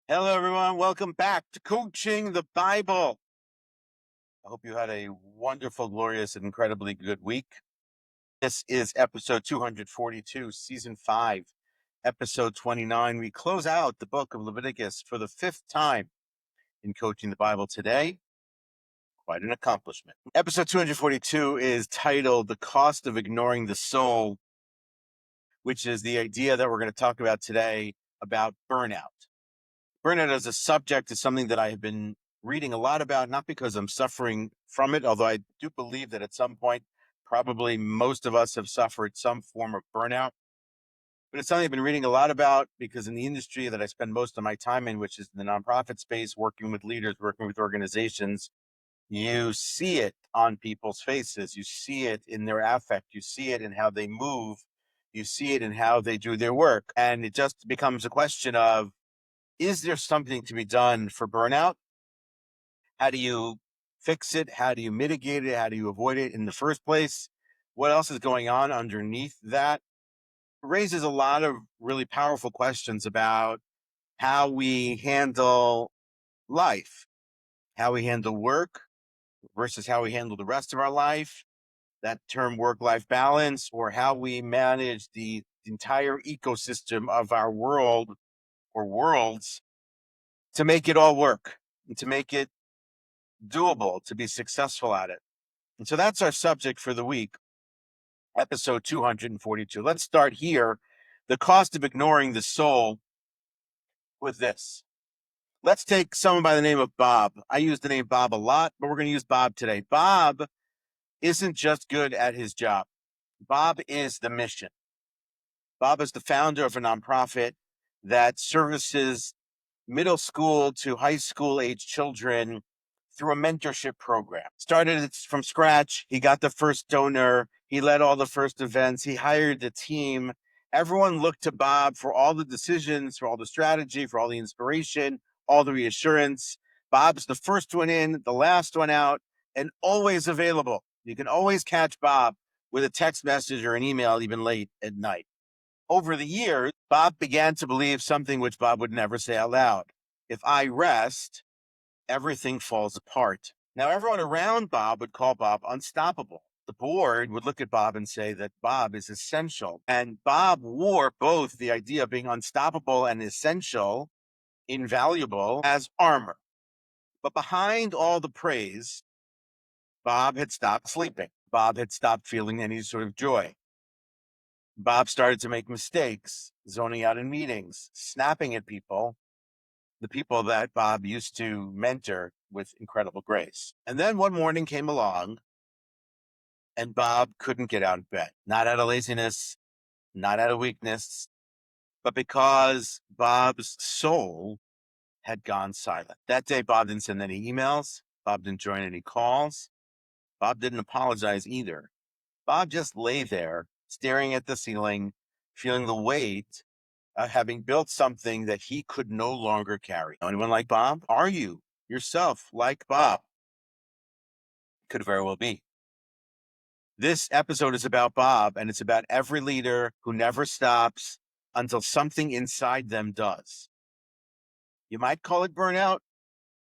Hello, everyone. Welcome back to Coaching the Bible. I hope you had a wonderful, glorious, and incredibly good week. This is episode 242, season 5, episode 29. We close out the book of Leviticus for the 5th time in Coaching the Bible today. Quite an accomplishment. Episode 242 is titled The Cost of Ignoring the Soul, which is the idea that we're going to talk about today about burnout. Burnout as a subject is something that I have been reading a lot about, not because I'm suffering from it, although I do believe that at some point, probably most of us have suffered some form of burnout. But it's something I've been reading a lot about because in the industry that I spend most of my time in, which is the nonprofit space, working with leaders, working with organizations, you see it on people's faces. You see it in their affect. You see it in how they move. You see it in how they do their work. And it just becomes a question of, is there something to be done for burnout? How do you fix it? How do you mitigate it? How do you avoid it in the first place? What else is going on underneath that? It raises a lot of really powerful questions about how we handle life, how we handle work versus how we handle the rest of our life, that term work-life balance, or how we manage the entire ecosystem of our world or worlds to make it all work and to make it doable, to be successful at it. And so that's our subject for the week, episode 242. Let's start here. The cost of ignoring the soul with this. Let's take someone by the name of Bob. I use the name Bob a lot, but we're going to use Bob today. Bob isn't just good at his job. Bob is the mission. Bob is the founder of a nonprofit that services middle school to high school age children through a mentorship program. Started it from scratch. He got the first donor. He led all the first events. He hired the team. Everyone looked to Bob for all the decisions, for all the strategy, for all the inspiration, all the reassurance. Bob's the first one in, the last one out, and always available. You can always catch Bob with a text message or an email, even late at night. Over the years, Bob began to believe something which Bob would never say out loud. If I rest, everything falls apart. Now, everyone around Bob would call Bob unstoppable. The board would look at Bob and say that Bob is essential. And Bob wore both the idea of being unstoppable and essential, invaluable, as armor. But behind all the praise, Bob had stopped sleeping. Bob had stopped feeling any sort of joy. Bob started to make mistakes, zoning out in meetings, snapping at people, the people that Bob used to mentor with incredible grace. And then one morning came along and Bob couldn't get out of bed, not out of laziness, not out of weakness, but because Bob's soul had gone silent. That day, Bob didn't send any emails. Bob didn't join any calls. Bob didn't apologize either. Bob just lay there staring at the ceiling, feeling the weight of having built something that he could no longer carry. Anyone like Bob? Are you yourself like Bob? Could very well be. This episode is about Bob, and it's about every leader who never stops until something inside them does. You might call it burnout.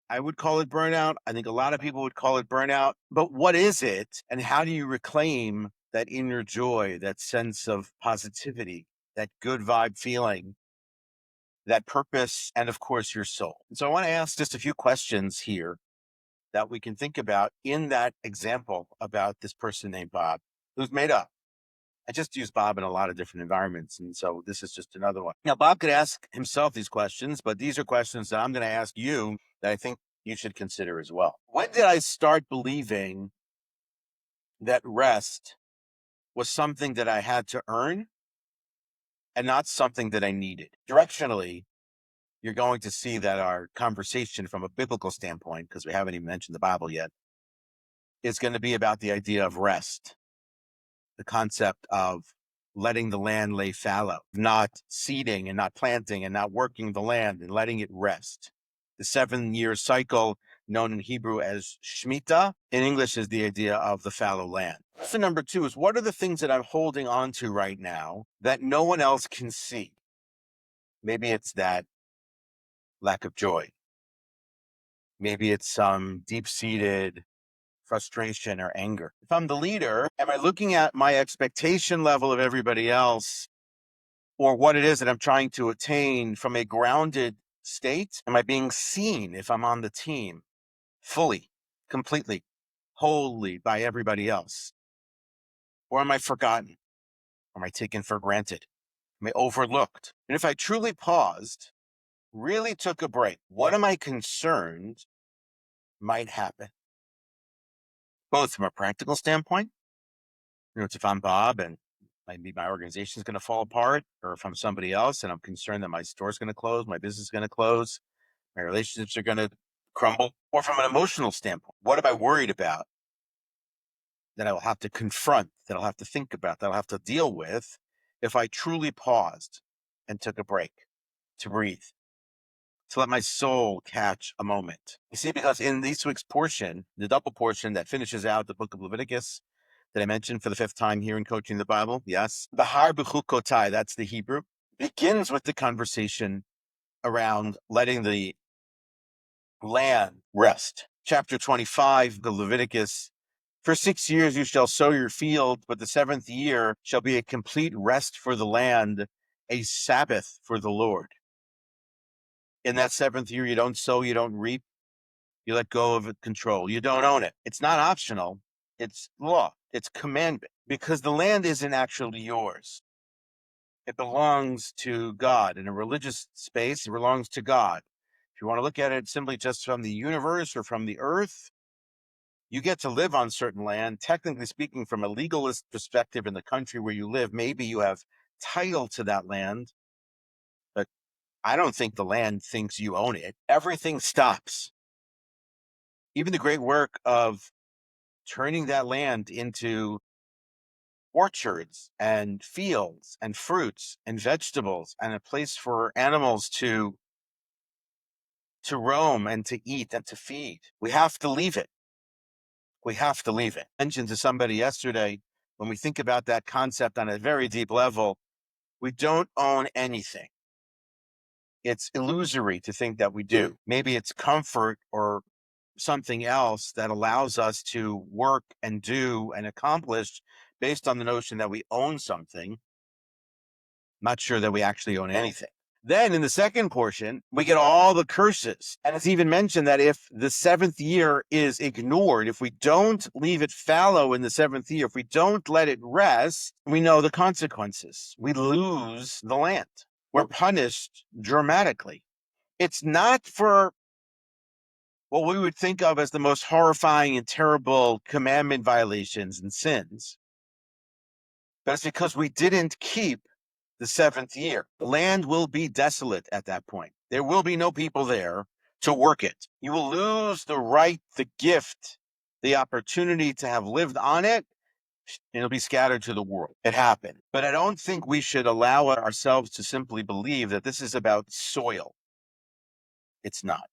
I would call it burnout. I think a lot of people would call it burnout. But what is it, and how do you reclaim that inner joy, that sense of positivity, that good vibe feeling, that purpose, and of course, your soul? And so I want to ask just a few questions here that we can think about in that example about this person named Bob, who's made up. I just use Bob in a lot of different environments, and so this is just another one. Now, Bob could ask himself these questions, but these are questions that I'm going to ask you that I think you should consider as well. When did I start believing that rest was something that I had to earn and not something that I needed? Directionally, you're going to see that our conversation from a biblical standpoint, because we haven't even mentioned the Bible yet, is going to be about the idea of rest, the concept of letting the land lay fallow, not seeding and not planting and not working the land and letting it rest. The 7-year cycle, known in Hebrew as Shemitah, in English is the idea of the fallow land. So number 2 is, what are the things that I'm holding on to right now that no one else can see? Maybe it's that lack of joy. Maybe it's some deep-seated frustration or anger. If I'm the leader, am I looking at my expectation level of everybody else or what it is that I'm trying to attain from a grounded state? Am I being seen if I'm on the team fully, completely, wholly by everybody else? Or am I forgotten? Am I taken for granted? Am I overlooked? And if I truly paused, really took a break, what am I concerned might happen? Both from a practical standpoint, if I'm Bob and maybe my organization is going to fall apart, or if I'm somebody else and I'm concerned that my store's going to close, my business is going to close, my relationships are going to crumble, or from an emotional standpoint, what am I worried about that I'll have to confront, that I'll have to think about, that I'll have to deal with if I truly paused and took a break to breathe, to let my soul catch a moment. You see, because in this week's portion, the double portion that finishes out the book of Leviticus that I mentioned for the fifth time here in Coaching the Bible, yes, Bahar B'chukotai, that's the Hebrew, begins with the conversation around letting the land rest. Chapter 25, the Leviticus, for 6 years you shall sow your field, but the seventh year shall be a complete rest for the land, a Sabbath for the Lord. In that seventh year, you don't sow, you don't reap, you let go of control. You don't own it. It's not optional. It's law. It's commandment, because the land isn't actually yours. It belongs to God. In a religious space, it belongs to God. If you want to look at it simply just from the universe or from the earth, you get to live on certain land. Technically speaking, from a legalist perspective in the country where you live, maybe you have title to that land, but I don't think the land thinks you own it. Everything stops. Even the great work of turning that land into orchards and fields and fruits and vegetables and a place for animals to roam and to eat and to feed. We have to leave it. We have to leave it. I mentioned to somebody yesterday, when we think about that concept on a very deep level, we don't own anything. It's illusory to think that we do. Maybe it's comfort or something else that allows us to work and do and accomplish based on the notion that we own something. Not sure that we actually own anything. Then in the second portion, we get all the curses. And it's even mentioned that if the seventh year is ignored, if we don't leave it fallow in the seventh year, if we don't let it rest, we know the consequences. We lose the land. We're punished dramatically. It's not for what we would think of as the most horrifying and terrible commandment violations and sins, but it's because we didn't keep the seventh year. The land will be desolate at that point. There will be no people there to work it. You will lose the right, the gift, the opportunity to have lived on it, and it'll be scattered to the world. It happened. But I don't think we should allow ourselves to simply believe that this is about soil. It's not.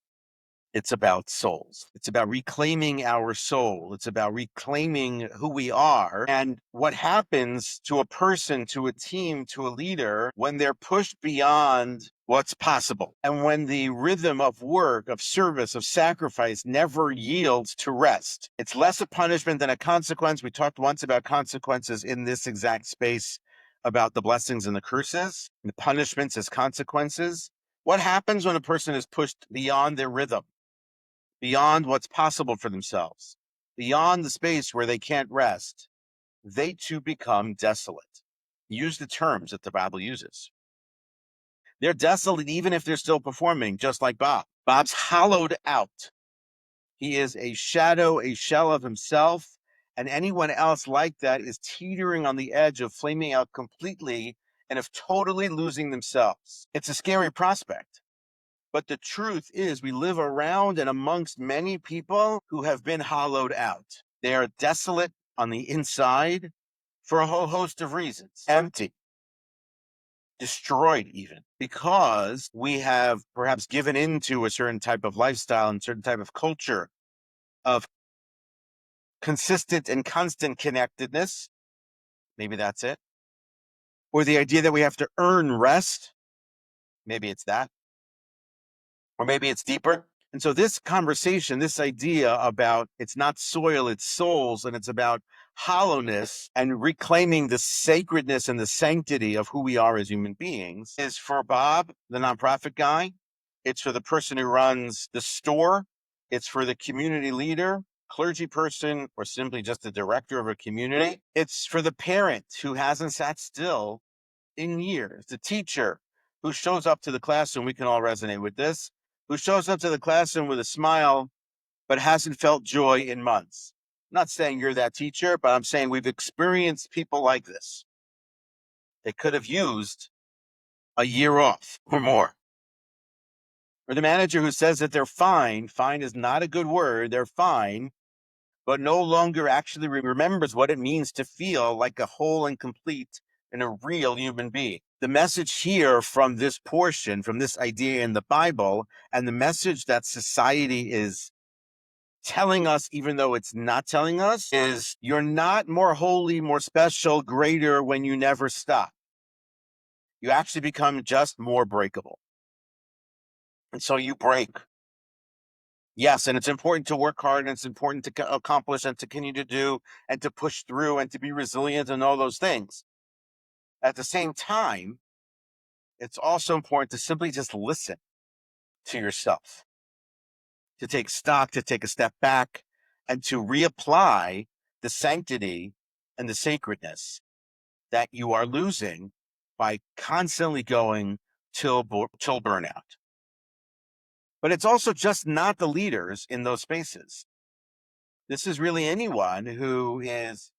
It's about souls. It's about reclaiming our soul. It's about reclaiming who we are and what happens to a person, to a team, to a leader when they're pushed beyond what's possible. And when the rhythm of work, of service, of sacrifice never yields to rest. It's less a punishment than a consequence. We talked once about consequences in this exact space, about the blessings and the curses, the punishments as consequences. What happens when a person is pushed beyond their rhythm? Beyond what's possible for themselves, beyond the space where they can't rest, they too become desolate. Use the terms that the Bible uses. They're desolate even if they're still performing, just like Bob. Bob's hollowed out. He is a shadow, a shell of himself, and anyone else like that is teetering on the edge of flaming out completely and of totally losing themselves. It's a scary prospect. But the truth is, we live around and amongst many people who have been hollowed out. They are desolate on the inside for a whole host of reasons. Empty, destroyed even, because we have perhaps given into a certain type of lifestyle and certain type of culture of consistent and constant connectedness. Maybe that's it. Or the idea that we have to earn rest. Maybe it's that. or maybe it's deeper. And so this conversation, this idea about it's not soil, it's souls, and it's about hollowness and reclaiming the sacredness and the sanctity of who we are as human beings is for Bob, the nonprofit guy. It's for the person who runs the store. It's for the community leader, clergy person, or simply just the director of a community. It's for the parent who hasn't sat still in years, the teacher who shows up to the classroom. We can all resonate with this, who shows up to the classroom with a smile, but hasn't felt joy in months. I'm not saying you're that teacher, but I'm saying we've experienced people like this. They could have used a year off or more. Or the manager who says that they're fine. Fine is not a good word. They're fine, but no longer actually remembers what it means to feel like a whole and complete and a real human being. The message here from this portion, from this idea in the Bible, and the message that society is telling us, even though it's not telling us, is you're not more holy, more special, greater when you never stop. You actually become just more breakable. And so you break. Yes, and it's important to work hard, and it's important to accomplish and to continue to do and to push through and to be resilient and all those things. At the same time, it's also important to simply just listen to yourself, to take stock, to take a step back, and to reapply the sanctity and the sacredness that you are losing by constantly going till burnout. But it's also just not the leaders in those spaces. This is really anyone who is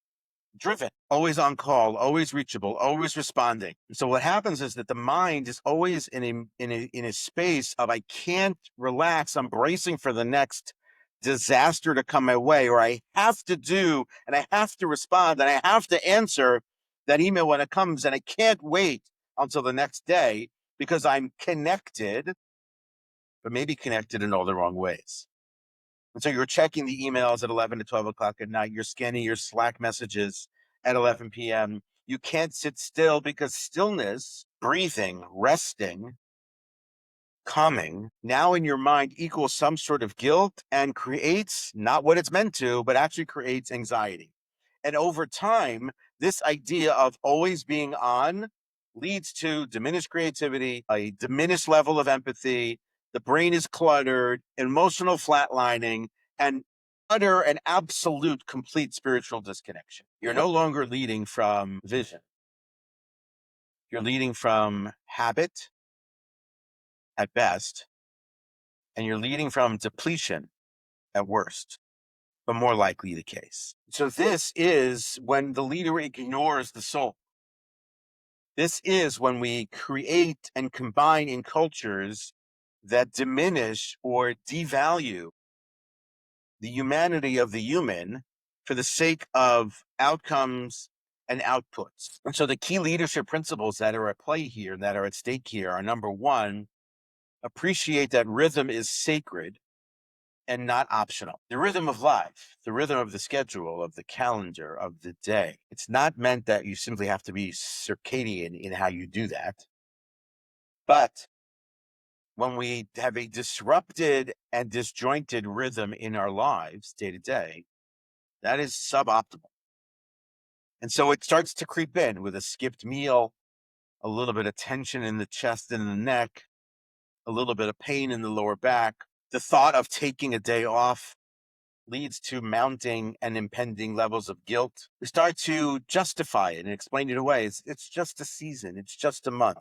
driven, always on call, always reachable, always responding. So what happens is that the mind is always in a space of I can't relax. I'm bracing for the next disaster to come my way, or I have to do and I have to respond and I have to answer that email when it comes, and I can't wait until the next day because I'm connected, but maybe connected in all the wrong ways. And so you're checking the emails at 11 to 12 o'clock at night. You're scanning your Slack messages at 11 p.m. You can't sit still because stillness, breathing, resting, calming, now in your mind equals some sort of guilt and creates not what it's meant to, but actually creates anxiety. And over time, this idea of always being on leads to diminished creativity, a diminished level of empathy. The brain is cluttered, emotional flatlining, and utter and absolute complete spiritual disconnection. You're no longer leading from vision. You're leading from habit at best, and you're leading from depletion at worst, but more likely the case. So this is when the leader ignores the soul. This is when we create and combine in cultures that diminish or devalue the humanity of the human for the sake of outcomes and outputs. And so the key leadership principles that are at play here, that are at stake here, are number one, appreciate that rhythm is sacred and not optional. The rhythm of life, the rhythm of the schedule, of the calendar, of the day. It's not meant that you simply have to be circadian in how you do that. But when we have a disrupted and disjointed rhythm in our lives day to day, that is suboptimal. And so it starts to creep in with a skipped meal, a little bit of tension in the chest and in the neck, a little bit of pain in the lower back. The thought of taking a day off leads to mounting and impending levels of guilt. We start to justify it and explain it away. It's just a season. It's just a month.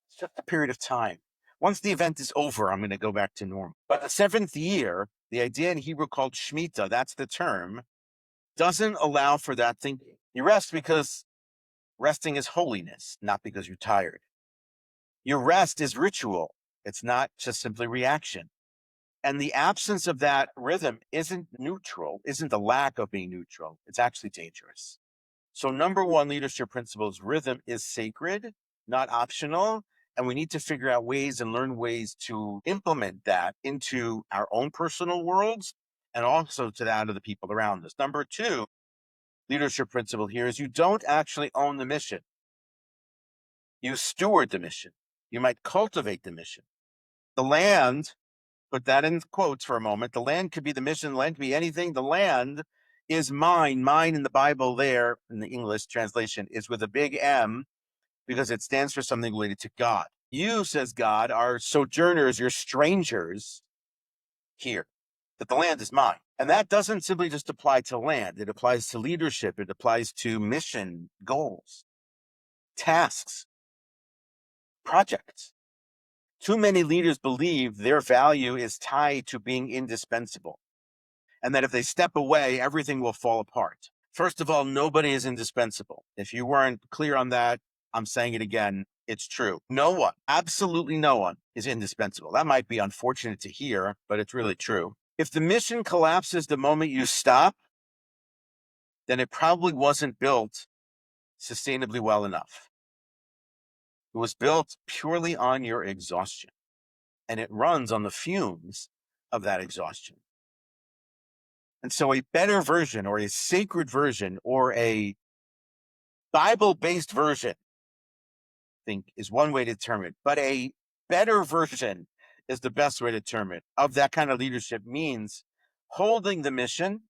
It's just a period of time. Once the event is over, I'm going to go back to normal. But the seventh year, the idea in Hebrew called Shemitah, that's the term, doesn't allow for that thinking. You rest because resting is holiness, not because you're tired. Your rest is ritual. It's not just simply reaction. And the absence of that rhythm isn't neutral, isn't the lack of being neutral. It's actually dangerous. So number one leadership principle is rhythm is sacred, not optional. And we need to figure out ways and learn ways to implement that into our own personal worlds and also to that of the people around us. Number two, leadership principle here is you don't actually own the mission. You steward the mission. You might cultivate the mission. The land, put that in quotes for a moment. The land could be the mission, the land could be anything. The land is mine. Mine in the Bible there, in the English translation, is with a big M because it stands for something related to God. You, says God, are sojourners, you're strangers here, that the land is mine. And that doesn't simply just apply to land. It applies to leadership. It applies to mission, goals, tasks, projects. Too many leaders believe their value is tied to being indispensable, and that if they step away, everything will fall apart. First of all, nobody is indispensable. If you weren't clear on that, I'm saying it again. It's true. No one, absolutely no one, is indispensable. That might be unfortunate to hear, but it's really true. If the mission collapses the moment you stop, then it probably wasn't built sustainably well enough. It was built purely on your exhaustion, and it runs on the fumes of that exhaustion. And so a better version, or a sacred version, or a Bible-based version, I think, is one way to term it. But a better version is the best way to term it, of that kind of leadership means holding the mission,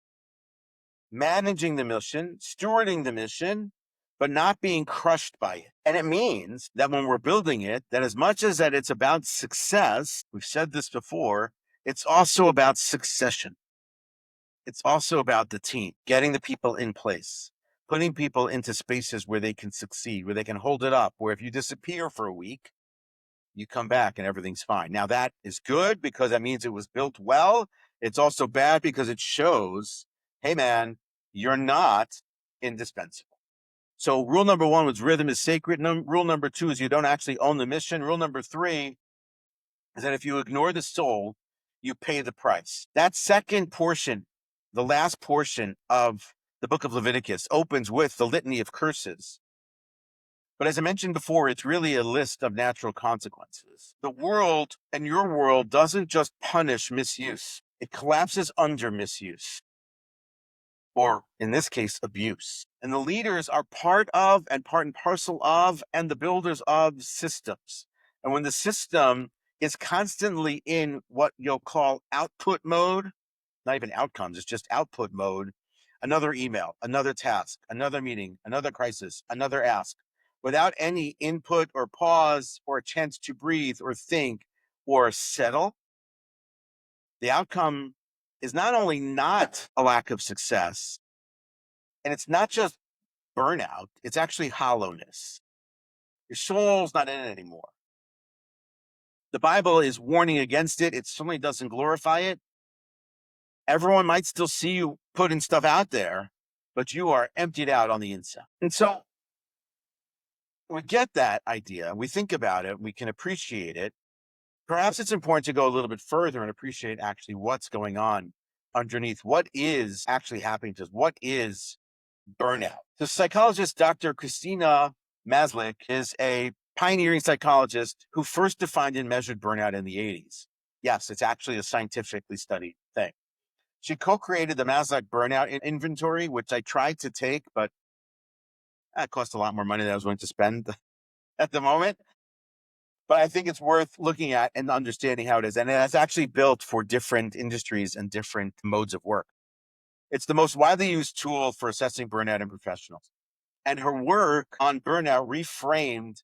managing the mission, stewarding the mission, but not being crushed by it. And it means that when we're building it, that as much as that it's about success, we've said this before, it's also about succession. It's also about the team, getting the people in place, putting people into spaces where they can succeed, where they can hold it up, where if you disappear for a week, you come back and everything's fine. Now that is good because that means it was built well. It's also bad because it shows, hey man, you're not indispensable. So rule number one was rhythm is sacred. Rule number two is you don't actually own the mission. Rule number three is that if you ignore the soul, you pay the price. That second portion, the last portion of the book of Leviticus, opens with the litany of curses. But as I mentioned before, it's really a list of natural consequences. The world and your world doesn't just punish misuse. It collapses under misuse, or in this case, abuse. And the leaders are part of and part and parcel of, and the builders of systems. And when the system is constantly in what you'll call output mode, not even outcomes, it's just output mode, another email, another task, another meeting, another crisis, another ask, without any input or pause or a chance to breathe or think or settle, the outcome is not only not a lack of success, and it's not just burnout, it's actually hollowness. Your soul's not in it anymore. The Bible is warning against it. It certainly doesn't glorify it. Everyone might still see you putting stuff out there, but you are emptied out on the inside. And so we get that idea, we think about it, we can appreciate it. Perhaps it's important to go a little bit further and appreciate actually what's going on underneath. What is actually happening to us? What is burnout? The psychologist, Dr. Christina Maslach, is a pioneering psychologist who first defined and measured burnout in the 80s. Yes, it's actually a scientifically studied thing. She co-created the Maslach burnout inventory, which I tried to take, but that cost a lot more money than I was willing to spend at the moment. But I think it's worth looking at and understanding how it is. And it's actually built for different industries and different modes of work. It's the most widely used tool for assessing burnout in professionals. And her work on burnout reframed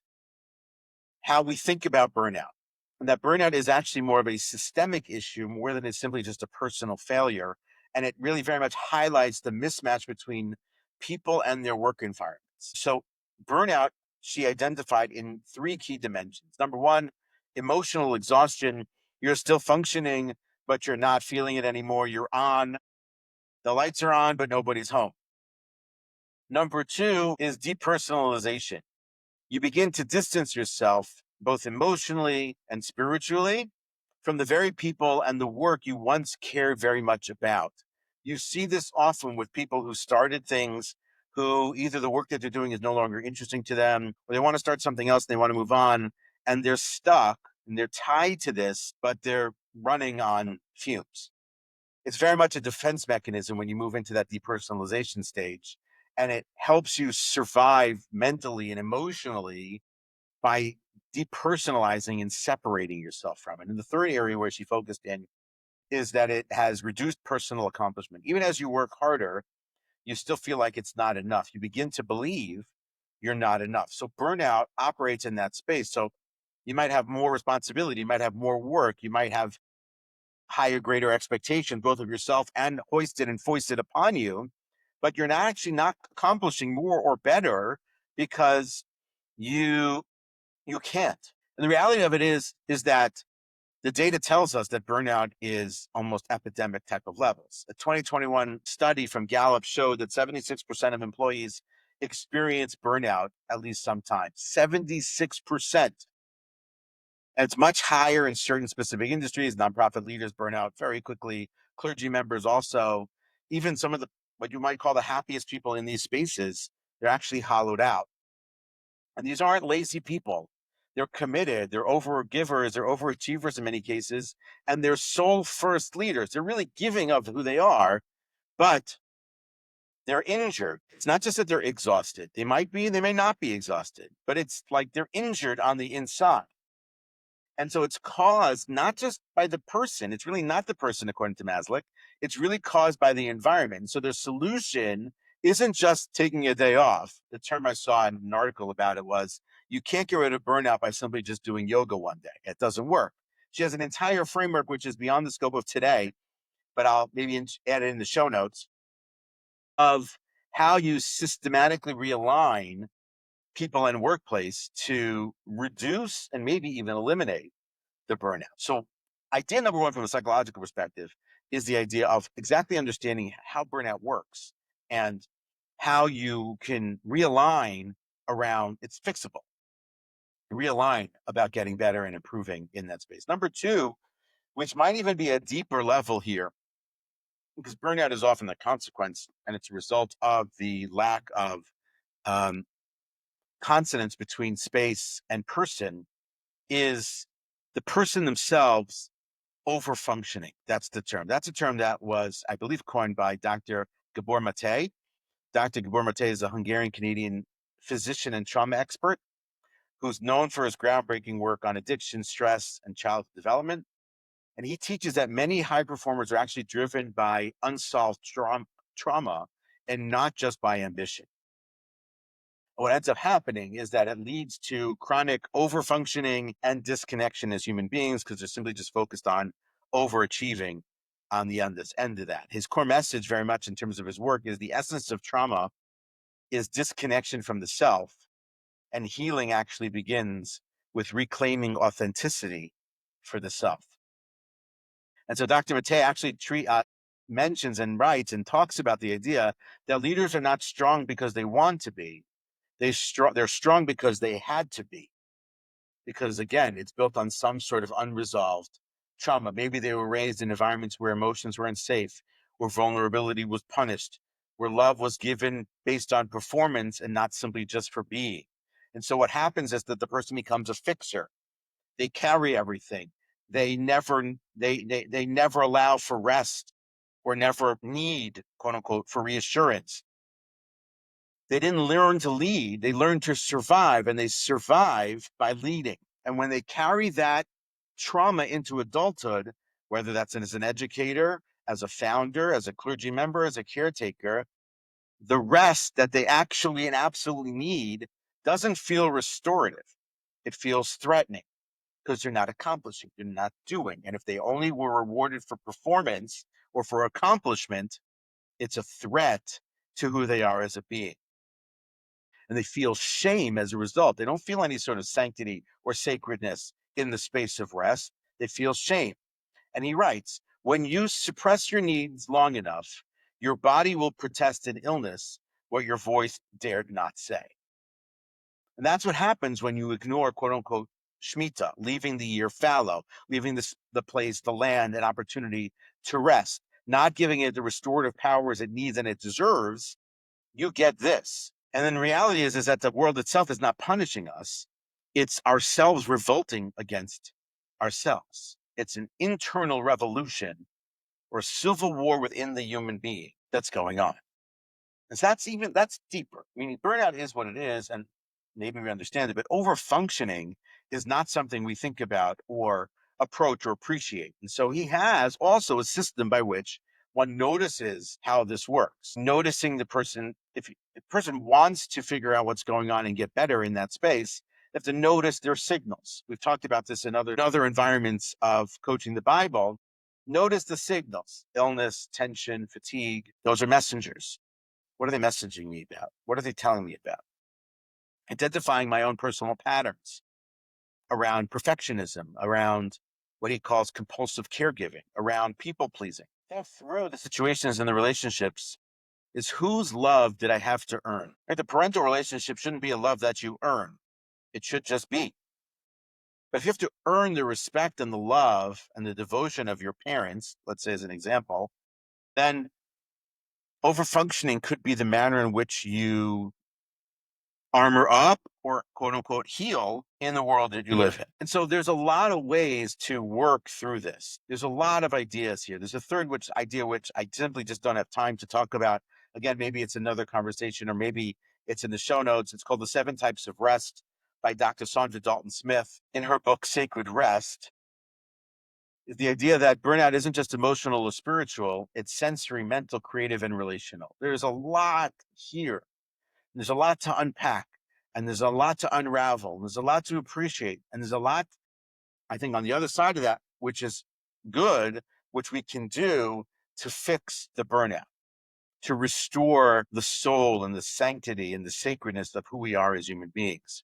how we think about burnout. And that burnout is actually more of a systemic issue more than it's simply just a personal failure. And it really very much highlights the mismatch between people and their work environments. So burnout, she identified in three key dimensions. Number one, emotional exhaustion. You're still functioning, but you're not feeling it anymore. You're on. The lights are on, but nobody's home. Number two is depersonalization. You begin to distance yourself both emotionally and spiritually from the very people and the work you once cared very much about. You see this often with people who started things who either the work that they're doing is no longer interesting to them, or they want to start something else and they want to move on, and they're stuck and they're tied to this, but they're running on fumes. It's very much a defense mechanism when you move into that depersonalization stage, and it helps you survive mentally and emotionally by depersonalizing and separating yourself from it. And the third area where she focused in is that it has reduced personal accomplishment. Even as you work harder, you still feel like it's not enough. You begin to believe you're not enough. So burnout operates in that space. So you might have more responsibility, you might have more work, you might have higher, greater expectations, both of yourself and hoisted and foisted upon you, but you're not actually not accomplishing more or better because you can't. And the reality of it is that the data tells us that burnout is almost epidemic type of levels. A 2021 study from Gallup showed that 76% of employees experience burnout at least sometime. 76%. And it's much higher in certain specific industries. Nonprofit leaders burn out very quickly. Clergy members also. Even some of the what you might call the happiest people in these spaces, they're actually hollowed out. And these aren't lazy people. They're committed, they're overgivers, they're overachievers in many cases, and they're soul first leaders. They're really giving of who they are, but they're injured. It's not just that they're exhausted. They might be, they may not be exhausted, but it's like they're injured on the inside. And so it's caused not just by the person. It's really not the person, according to Maslach. It's really caused by the environment. So the solution isn't just taking a day off. The term I saw in an article about it was, you can't get rid of burnout by simply just doing yoga one day. It doesn't work. She has an entire framework, which is beyond the scope of today, but I'll maybe add it in the show notes, of how you systematically realign people and workplace to reduce and maybe even eliminate the burnout. So idea number one from a psychological perspective is the idea of exactly understanding how burnout works and how you can realign around it's fixable, realign about getting better and improving in that space. Number two, which might even be a deeper level here, because burnout is often the consequence and it's a result of the lack of um, consonance between space and person, is the person themselves over functioning. That's the term. That's a term that was, I believe, coined by Dr. Gabor Maté. Dr. Gabor Maté is a Hungarian Canadian physician and trauma expert who's known for his groundbreaking work on addiction, stress, and child development. And he teaches that many high performers are actually driven by unsolved trauma and not just by ambition. What ends up happening is that it leads to chronic overfunctioning and disconnection as human beings because they're simply just focused on overachieving on the end of that. His core message, very much in terms of his work, is the essence of trauma is disconnection from the self, and healing actually begins with reclaiming authenticity for the self. And so Dr. Maté actually mentions and writes and talks about the idea that leaders are not strong because they want to be. They're strong because they had to be. Because again, it's built on some sort of unresolved trauma. Maybe they were raised in environments where emotions were unsafe, where vulnerability was punished, where love was given based on performance and not simply just for being. And so what happens is that the person becomes a fixer. They carry everything. They never allow for rest or never need, quote unquote, for reassurance. They didn't learn to lead. They learned to survive, and they survive by leading. And when they carry that trauma into adulthood, whether that's as an educator, as a founder, as a clergy member, as a caretaker, the rest that they actually and absolutely need doesn't feel restorative. It feels threatening because they're not accomplishing, they're not doing. And if they only were rewarded for performance or for accomplishment, it's a threat to who they are as a being. And they feel shame as a result. They don't feel any sort of sanctity or sacredness in the space of rest. They feel shame. And he writes, when you suppress your needs long enough, your body will protest in illness what your voice dared not say. And that's what happens when you ignore, quote unquote, Shemitah, leaving the year fallow, leaving the place, the land, an opportunity to rest, not giving it the restorative powers it needs and it deserves. You get this. And then the reality is that the world itself is not punishing us. It's ourselves revolting against ourselves. It's an internal revolution or civil war within the human being that's going on. And so that's deeper. Meaning burnout is what it is. And maybe we understand it, but over functioning is not something we think about or approach or appreciate. And so he has also a system by which one notices how this works, noticing the person. If the person wants to figure out what's going on and get better in that space, they have to notice their signals. We've talked about this in other environments of coaching the Bible. Notice the signals: illness, tension, fatigue. Those are messengers. What are they messaging me about? What are they telling me about? Identifying my own personal patterns around perfectionism, around what he calls compulsive caregiving, around people pleasing. Through the situations and the relationships is whose love did I have to earn? Right? The parental relationship shouldn't be a love that you earn. It should just be. But if you have to earn the respect and the love and the devotion of your parents, let's say as an example, then overfunctioning could be the manner in which you armor up or quote unquote heal in the world that you live in. And so there's a lot of ways to work through this. There's a lot of ideas here. There's a third idea which I simply just don't have time to talk about. Again, maybe it's another conversation or maybe it's in the show notes. It's called The 7 Types of Rest by Dr. Saundra Dalton-Smith in her book, Sacred Rest. The idea that burnout isn't just emotional or spiritual, it's sensory, mental, creative, and relational. There's a lot here. There's a lot to unpack, and there's a lot to unravel. And there's a lot to appreciate. And there's a lot, I think, on the other side of that, which is good, which we can do to fix the burnout, to restore the soul and the sanctity and the sacredness of who we are as human beings.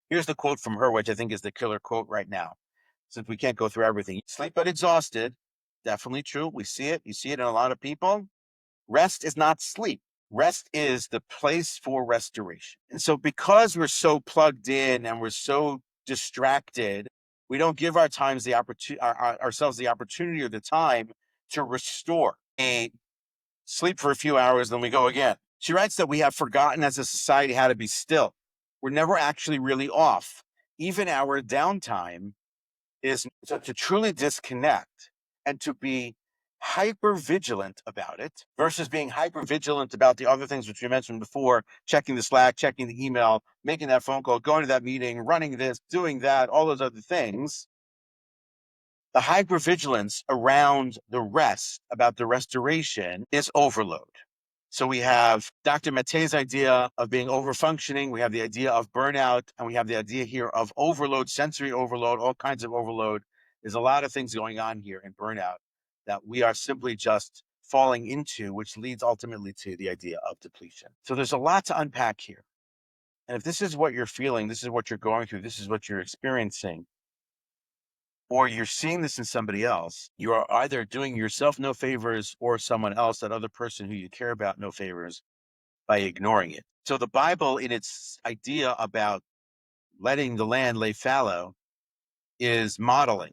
Here's the quote from her, which I think is the killer quote right now, since we can't go through everything. Sleep but exhausted, definitely true. We see it. You see it in a lot of people. Rest is not sleep. Rest is the place for restoration. And so because we're so plugged in and we're so distracted, we don't give ourselves the opportunity or the time to restore. We sleep for a few hours, then we go again. She writes that we have forgotten as a society how to be still. We're never actually really off. Even our downtime is to truly disconnect and to be hyper vigilant about it versus being hyper vigilant about the other things which we mentioned before: checking the Slack, checking the email, making that phone call, going to that meeting, running this, doing that, all those other things. The hypervigilance around the rest, about the restoration, is overload. So we have Dr. Maté's idea of being overfunctioning. We have the idea of burnout, and we have the idea here of overload, sensory overload, all kinds of overload. There's a lot of things going on here in burnout that we are simply just falling into, which leads ultimately to the idea of depletion. So there's a lot to unpack here. And if this is what you're feeling, this is what you're going through, this is what you're experiencing, or you're seeing this in somebody else, you are either doing yourself no favors or someone else, that other person who you care about, no favors by ignoring it. So the Bible, in its idea about letting the land lay fallow, is modeling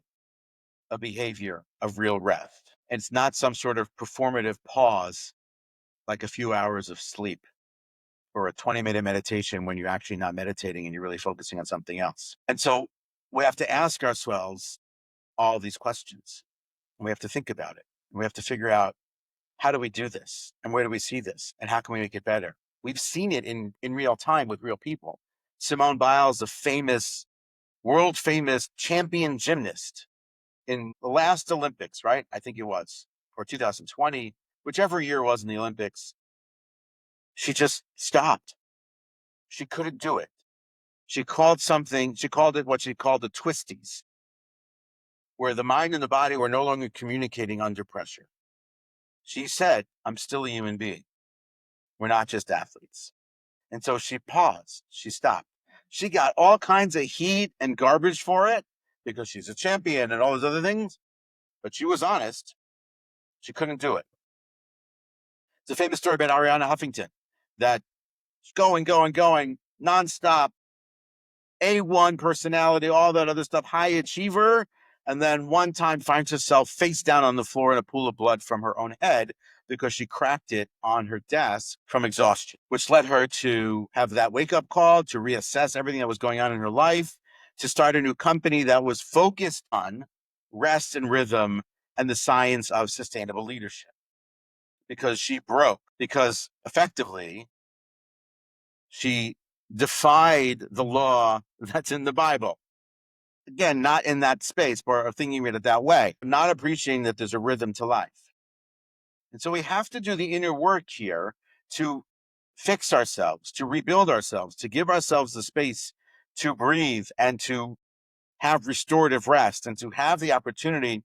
a behavior of real rest. And it's not some sort of performative pause like a few hours of sleep or a 20-minute meditation when you're actually not meditating and you're really focusing on something else. And so we have to ask ourselves all these questions. And we have to think about it. And we have to figure out, how do we do this? And where do we see this? And how can we make it better? We've seen it in real time with real people. Simone Biles, a world famous champion gymnast, in the last Olympics, right? I think it was, or 2020, whichever year it was in the Olympics, she just stopped. She couldn't do it. She called it what she called the twisties, where the mind and the body were no longer communicating under pressure. She said, I'm still a human being. We're not just athletes. And so she paused. She stopped. She got all kinds of heat and garbage for it because she's a champion and all those other things. But she was honest. She couldn't do it. It's a famous story about Ariana Huffington, that going nonstop, A1 personality, all that other stuff, high achiever. And then one time finds herself face down on the floor in a pool of blood from her own head because she cracked it on her desk from exhaustion, which led her to have that wake-up call, to reassess everything that was going on in her life, to start a new company that was focused on rest and rhythm and the science of sustainable leadership. Because she broke, because effectively she defied the law that's in the Bible. Again, not in that space, or thinking of it that way, not appreciating that there's a rhythm to life. And so we have to do the inner work here to fix ourselves, to rebuild ourselves, to give ourselves the space to breathe and to have restorative rest and to have the opportunity,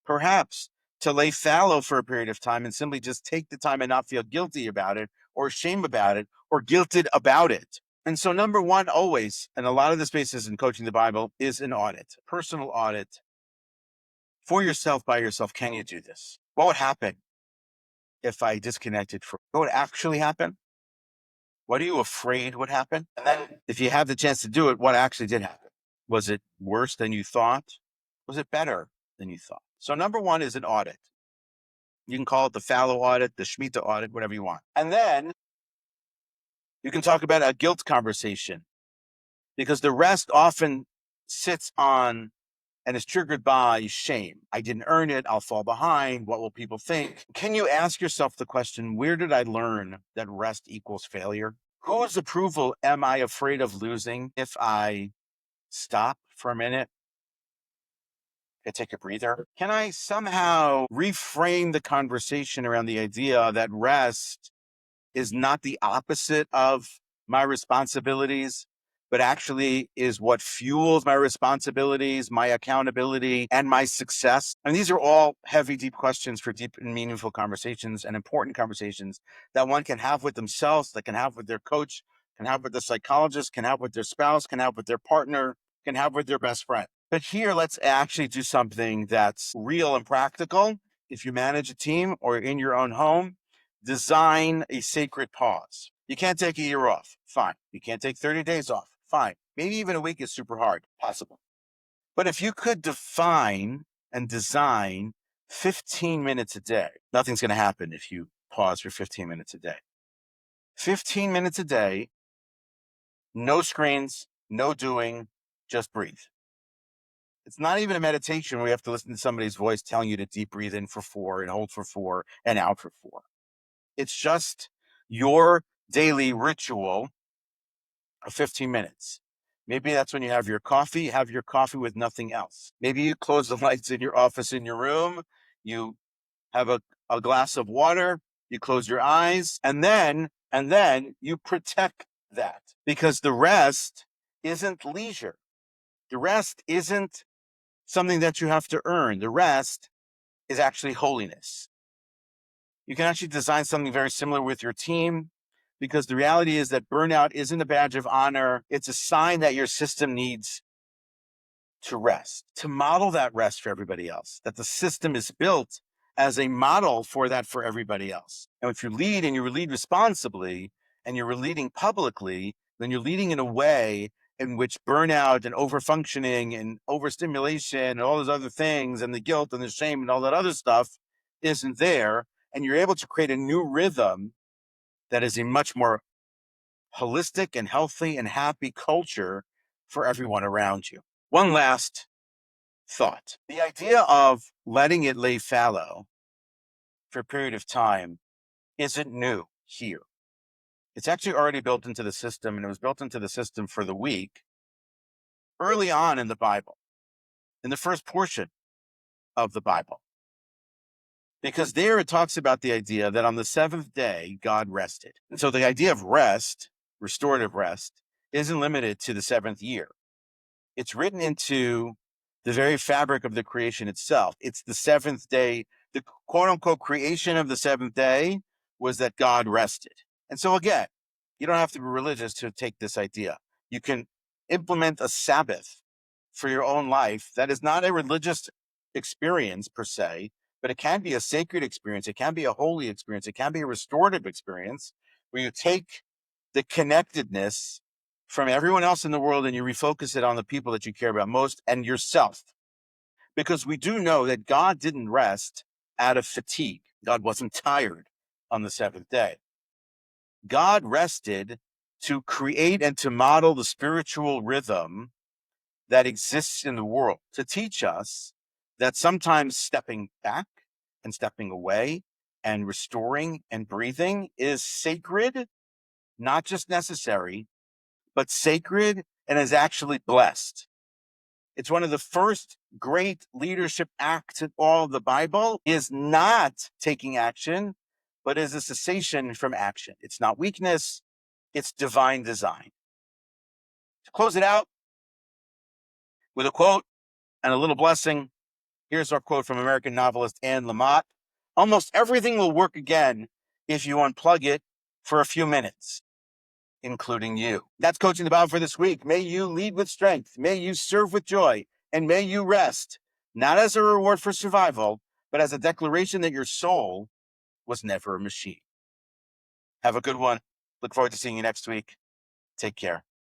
perhaps, to lay fallow for a period of time and simply just take the time and not feel guilty about it or shame about it or guilted about it. And so number one, always, and a lot of the spaces in coaching the Bible, is an audit, personal audit for yourself, by yourself. Can you do this? What would happen if I disconnected from what would actually happen? What are you afraid would happen? And then if you have the chance to do it, what actually did happen? Was it worse than you thought? Was it better than you thought? So number one is an audit. You can call it the fallow audit, the Shemitah audit, whatever you want. And then you can talk about a guilt conversation, because the rest often sits on and is triggered by shame. I didn't earn it. I'll fall behind. What will people think? Can you ask yourself the question, where did I learn that rest equals failure? Whose approval am I afraid of losing if I stop for a minute? I take a breather. Can I somehow reframe the conversation around the idea that rest is not the opposite of my responsibilities, but actually is what fuels my responsibilities, my accountability, and my success? And these are all heavy, deep questions for deep and meaningful conversations and important conversations that one can have with themselves, that can have with their coach, can have with the psychologist, can have with their spouse, can have with their partner, can have with their best friend. But here, let's actually do something that's real and practical. If you manage a team or in your own home, design a sacred pause. You can't take a year off. Fine. You can't take 30 days off. Fine. Maybe even a week is super hard. Possible. But if you could define and design 15 minutes a day, nothing's going to happen if you pause for 15 minutes a day. 15 minutes a day, no screens, no doing, just breathe. It's not even a meditation where you have to listen to somebody's voice telling you to deep breathe in for 4 and hold for 4 and out for 4. It's just your daily ritual of 15 minutes. Maybe that's when you have your coffee with nothing else. Maybe you close the lights in your office, in your room, you have a glass of water, you close your eyes, and then you protect that, because the rest isn't leisure. The rest isn't something that you have to earn. The rest is actually holiness. You can actually design something very similar with your team, because the reality is that burnout isn't a badge of honor. It's a sign that your system needs to rest, to model that rest for everybody else, that the system is built as a model for that for everybody else. And if you lead and you lead responsibly and you're leading publicly, then you're leading in a way in which burnout and overfunctioning and overstimulation and all those other things and the guilt and the shame and all that other stuff isn't there. And you're able to create a new rhythm that is a much more holistic and healthy and happy culture for everyone around you. One last thought. The idea of letting it lay fallow for a period of time isn't new here. It's actually already built into the system, and it was built into the system for the week early on in the Bible, in the first portion of the Bible. Because there it talks about the idea that on the seventh day, God rested. And so the idea of rest, restorative rest, isn't limited to the seventh year. It's written into the very fabric of the creation itself. It's the seventh day. The quote unquote creation of the seventh day was that God rested. And so again, you don't have to be religious to take this idea. You can implement a Sabbath for your own life that is not a religious experience per se, but it can be a sacred experience. It can be a holy experience. It can be a restorative experience where you take the connectedness from everyone else in the world and you refocus it on the people that you care about most and yourself. Because we do know that God didn't rest out of fatigue. God wasn't tired on the seventh day. God rested to create and to model the spiritual rhythm that exists in the world, to teach us that sometimes stepping back and stepping away and restoring and breathing is sacred, not just necessary, but sacred and is actually blessed. It's one of the first great leadership acts in all of the Bible is not taking action, but is a cessation from action. It's not weakness, it's divine design. To close it out with a quote and a little blessing, here's our quote from American novelist Anne Lamott. Almost everything will work again if you unplug it for a few minutes, including you. That's Coaching the Bible for this week. May you lead with strength. May you serve with joy. And may you rest, not as a reward for survival, but as a declaration that your soul was never a machine. Have a good one. Look forward to seeing you next week. Take care.